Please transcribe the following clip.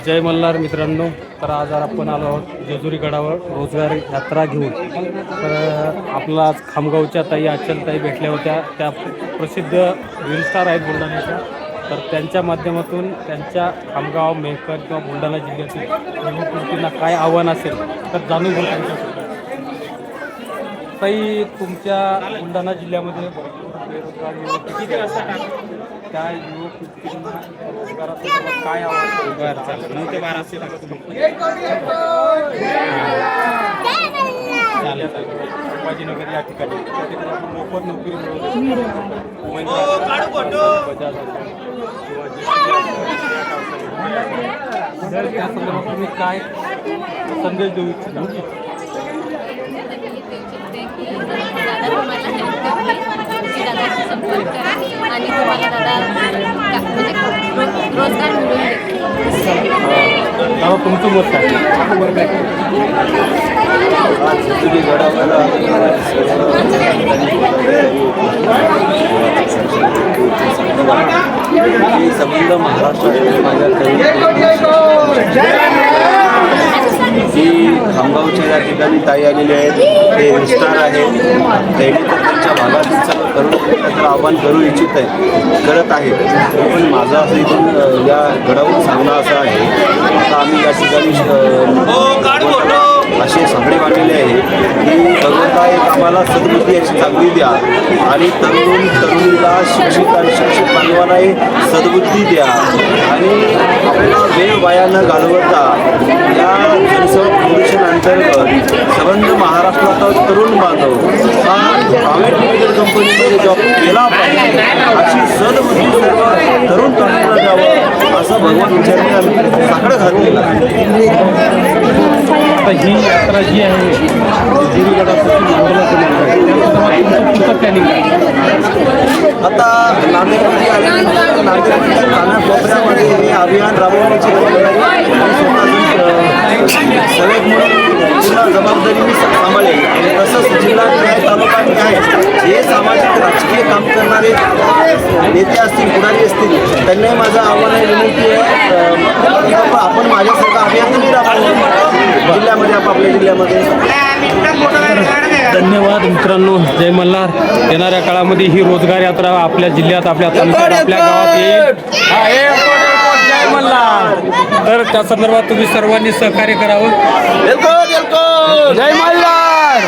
जय मल्हार मित्रांनो, तर आज आपण आलो आहोत जेजुरी गडावर रोजगार यात्रा घेऊन। तर आपला आज खामगावच्या ताई अचलताई भेटल्या होत्या, त्या प्रसिद्ध रील स्टार आहेत बुलढाण्याच्या। तर त्यांच्या माध्यमातून त्यांच्या खामगाव मेहकर किंवा बुलढाणा जिल्ह्यातील युवकांना काय आव्हान असेल तर जाणून घेऊ त्यांच्याकडून। ताई, तुमच्या बुलढाणा जिल्ह्यामध्ये बेरोजगार युवक किती असतात? त्या युवक युवतींना रोजगारासंदर्भात काय आव्हान? बरं, चालेल, 9 ते 12 असेल चालेल। संभाजीनगर या ठिकाणी आपण मोफत नोकरी तर त्या संदर्भात तुम्ही काय संदेश देऊ इच्छिता? आणि तुम्हाला दादा म्हणजे रोजगार मिळून दादा, तुमचं मत काय? संबंध महाराष्ट्रातील माझ्या जी खामगावच्या या ठिकाणी ताई आलेली आहेत, ते विस्तार आहे। त्यांनी तर त्यांच्या भागातील सगळं करून तर आव्हान करू इच्छित करत आहेत। पण माझं असं इथून या गडावर सांगणं असं आहे, आता आम्ही या ठिकाणी असे सापडे मांडलेले आहे की भगवंता एक आम्हाला सद्बुद्धी याची चांगली द्या आणि तरुणीला शिक्षित आणि शिक्षित बांधवांना सद्बुद्धी द्या आणि आपला वेळ वाया न घालवता या जनसेवा फाउंडेशन अंतर्गत संबंध महाराष्ट्राचा तरुण बांधव हा प्रायव्हेट लिमिटेड कंपनीमध्ये जॉब केला पाहिजे अशी सद्बुद्धी सर्व तरुण तरुणांना द्यावं असं भगवंतांनी आम्ही साकडं घातलेलं आहे। आता ही यात्रा जी आहे जेजुरी गडापासून प्लॅनिंग आता नांदेडमध्ये आल्यानंतर नांदेडच्या कानाकोपऱ्यामध्ये हे अभियान राबवण्याची सगळ्यात मोठी जबाबदारी मी सांभाळेल आणि तसंच जिल्हा न्याय तालुका न्याय जे सामाजिक राजकीय काम करणारे नेते असतील, पुढारी असतील, त्यांनाही माझं आव्हान आहे, विनंती आहे की आपण माझ्यासारखं अभियान तुम्ही राबवलं जिल्ह्यामध्ये, आपापल्या जिल्ह्यामध्ये। धन्यवाद मित्रांनो, जय मल्हार। येणाऱ्या काळामध्ये ही रोजगार यात्रा आपल्या जिल्ह्यात, आपल्या तालुक्यात, आपल्या गावात येईल। जय मल्हार। तर त्या संदर्भात तुम्ही सर्वांनी सहकार्य करावं। जय मल्हार।